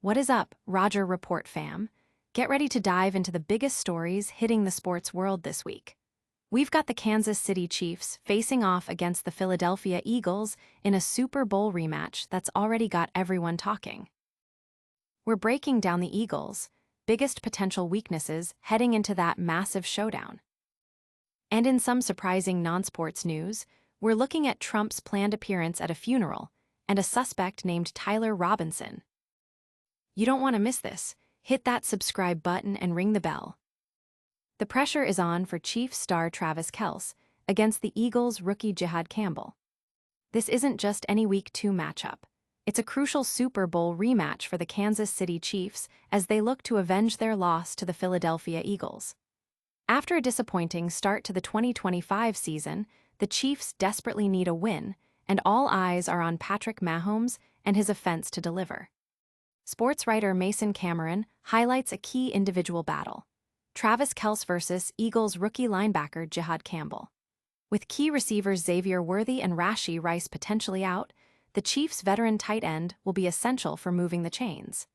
What is up, Roger Report fam? Get ready to dive into the biggest stories hitting the sports world this week. We've got the Kansas City Chiefs facing off against the Philadelphia Eagles in a Super Bowl rematch that's already got everyone talking. We're breaking down the Eagles' biggest potential weaknesses heading into that massive showdown. And in some surprising non-sports news, we're looking at Trump's planned appearance at a funeral and a suspect named Tyler Robinson. You don't want to miss this. Hit that subscribe button and ring the bell. The pressure is on for Chiefs star Travis Kelce against the Eagles' rookie Jihaad Campbell. This isn't just any Week 2 matchup. It's a crucial Super Bowl rematch for the Kansas City Chiefs as they look to avenge their loss to the Philadelphia Eagles. After a disappointing start to the 2025 season, the Chiefs desperately need a win, and all eyes are on Patrick Mahomes and his offense to deliver. Sports writer Mason Cameron highlights a key individual battle: Travis Kelce versus Eagles rookie linebacker Jihaad Campbell. With key receivers Xavier Worthy and Rashee Rice potentially out, the Chiefs' veteran tight end will be essential for moving the chains.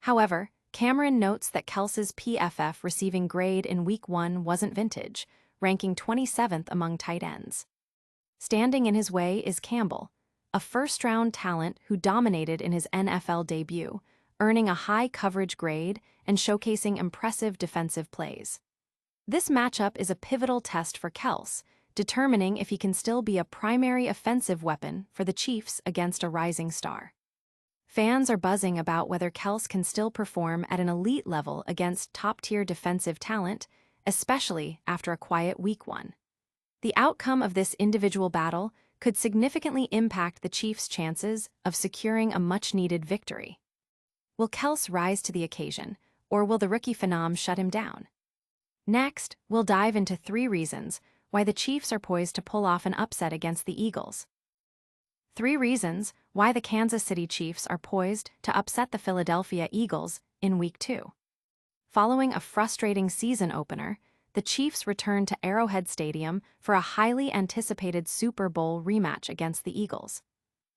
However, Cameron notes that Kelce's PFF receiving grade in Week 1 wasn't vintage, ranking 27th among tight ends. Standing in his way is Campbell, a first-round talent who dominated in his NFL debut, earning a high coverage grade and showcasing impressive defensive plays. This matchup is a pivotal test for Kelce, determining if he can still be a primary offensive weapon for the Chiefs against a rising star. Fans are buzzing about whether Kelce can still perform at an elite level against top-tier defensive talent, especially after a quiet Week 1. The outcome of this individual battle could significantly impact the Chiefs' chances of securing a much-needed victory. Will Kelce rise to the occasion, or will the rookie phenom shut him down? Next, we'll dive into 3 reasons why the Chiefs are poised to pull off an upset against the Eagles. 3 reasons why the Kansas City Chiefs are poised to upset the Philadelphia Eagles in Week 2. Following a frustrating season opener, the Chiefs return to Arrowhead Stadium for a highly anticipated Super Bowl rematch against the Eagles.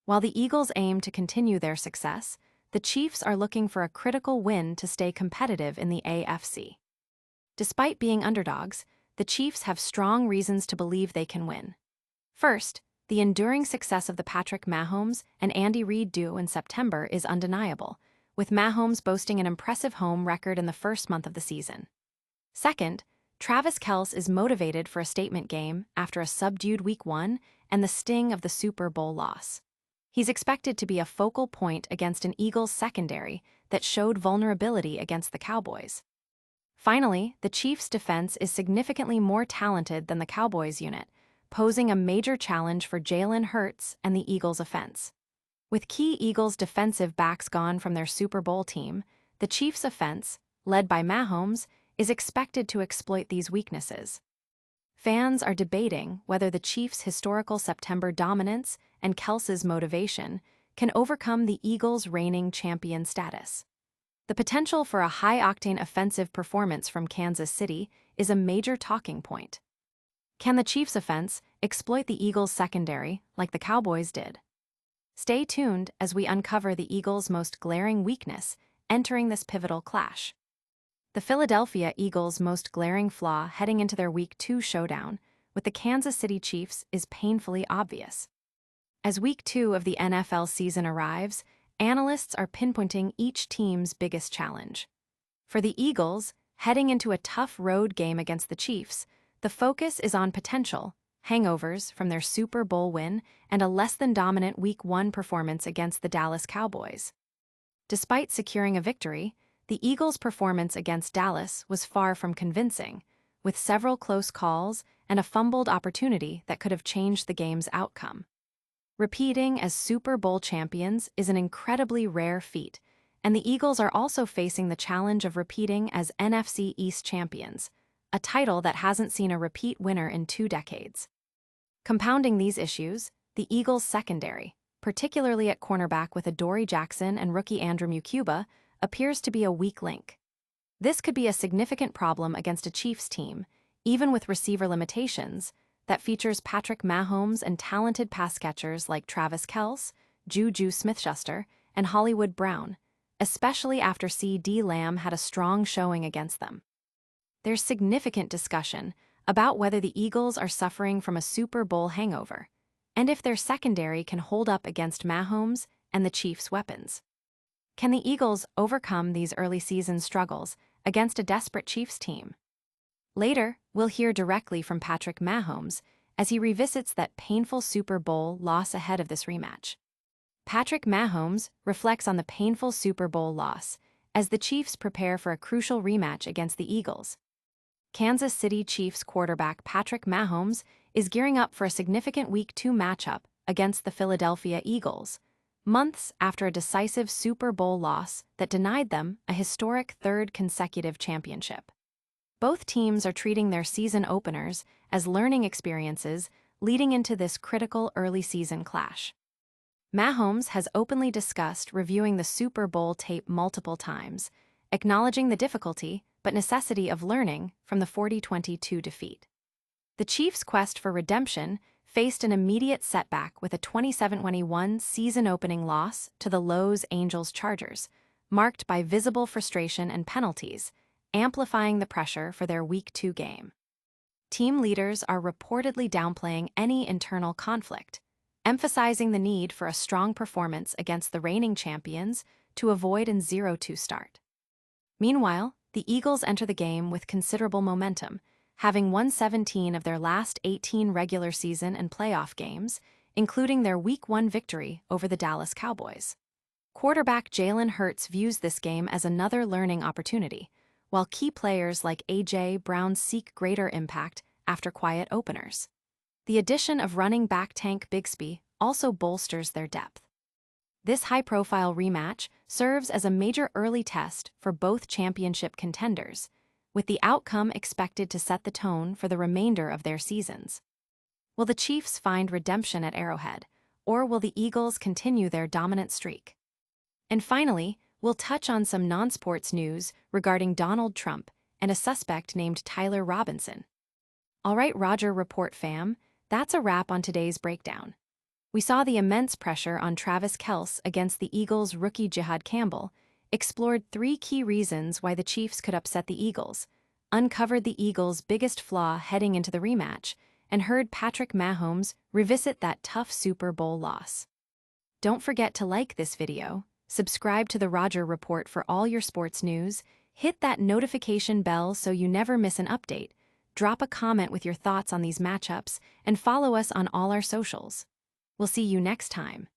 While the Eagles aim to continue their success, the Chiefs are looking for a critical win to stay competitive in the AFC. Despite being underdogs, the Chiefs have strong reasons to believe they can win. First, the enduring success of the Patrick Mahomes and Andy Reid duo in September is undeniable, with Mahomes boasting an impressive home record in the first month of the season. Second, Travis Kelce is motivated for a statement game after a subdued Week 1 and the sting of the Super Bowl loss. He's expected to be a focal point against an Eagles secondary that showed vulnerability against the Cowboys. Finally, the Chiefs' defense is significantly more talented than the Cowboys' unit, posing a major challenge for Jalen Hurts and the Eagles' offense. With key Eagles defensive backs gone from their Super Bowl team, the Chiefs' offense, led by Mahomes, is expected to exploit these weaknesses. Fans are debating whether the Chiefs' historical September dominance and Kelce's motivation can overcome the Eagles' reigning champion status. The potential for a high-octane offensive performance from Kansas City is a major talking point. Can the Chiefs' offense exploit the Eagles' secondary like the Cowboys did? Stay tuned as we uncover the Eagles' most glaring weakness entering this pivotal clash. The Philadelphia Eagles' most glaring flaw heading into their Week 2 showdown with the Kansas City Chiefs is painfully obvious. As Week 2 of the NFL season arrives, analysts are pinpointing each team's biggest challenge. For the Eagles, heading into a tough road game against the Chiefs, the focus is on potential hangovers from their Super Bowl win and a less-than-dominant Week 1 performance against the Dallas Cowboys. Despite securing a victory, the Eagles' performance against Dallas was far from convincing, with several close calls and a fumbled opportunity that could have changed the game's outcome. Repeating as Super Bowl champions is an incredibly rare feat, and the Eagles are also facing the challenge of repeating as NFC East champions, a title that hasn't seen a repeat winner in 2 decades. Compounding these issues, the Eagles' secondary, particularly at cornerback with Adoree Jackson and rookie Andrew Mukuba, appears to be a weak link. This could be a significant problem against a Chiefs team, even with receiver limitations, that features Patrick Mahomes and talented pass catchers like Travis Kelce, Juju Smith-Schuster, and Hollywood Brown, especially after C.D. Lamb had a strong showing against them. There's significant discussion about whether the Eagles are suffering from a Super Bowl hangover, and if their secondary can hold up against Mahomes and the Chiefs' weapons. Can the Eagles overcome these early season struggles against a desperate Chiefs team? Later, we'll hear directly from Patrick Mahomes as he revisits that painful Super Bowl loss ahead of this rematch. Patrick Mahomes reflects on the painful Super Bowl loss as the Chiefs prepare for a crucial rematch against the Eagles. Kansas City Chiefs quarterback Patrick Mahomes is gearing up for a significant Week 2 matchup against the Philadelphia Eagles, months after a decisive Super Bowl loss that denied them a historic third consecutive championship. Both teams are treating their season openers as learning experiences leading into this critical early season clash. Mahomes has openly discussed reviewing the Super Bowl tape multiple times, acknowledging the difficulty but necessity of learning from the 40-22 defeat. The Chiefs' quest for redemption faced an immediate setback with a 27-21 season-opening loss to the Los Angeles Chargers, marked by visible frustration and penalties, amplifying the pressure for their Week 2 game. Team leaders are reportedly downplaying any internal conflict, emphasizing the need for a strong performance against the reigning champions to avoid an 0-2 start. Meanwhile, the Eagles enter the game with considerable momentum, having won 17 of their last 18 regular season and playoff games, including their Week 1 victory over the Dallas Cowboys. Quarterback Jalen Hurts views this game as another learning opportunity, while key players like A.J. Brown seek greater impact after quiet openers. The addition of running back Tank Bigsby also bolsters their depth. This high-profile rematch serves as a major early test for both championship contenders, with the outcome expected to set the tone for the remainder of their seasons. Will the Chiefs find redemption at Arrowhead, or will the Eagles continue their dominant streak? And finally, we'll touch on some non-sports news regarding Donald Trump and a suspect named Tyler Robinson. All right, Roger Report fam, that's a wrap on today's breakdown. We saw the immense pressure on Travis Kelce against the Eagles' rookie Jihaad Campbell, explored 3 key reasons why the Chiefs could upset the Eagles, uncovered the Eagles' biggest flaw heading into the rematch, and heard Patrick Mahomes revisit that tough Super Bowl loss. Don't forget to like this video, subscribe to the Roger Report for all your sports news, hit that notification bell so you never miss an update, drop a comment with your thoughts on these matchups, and follow us on all our socials. We'll see you next time.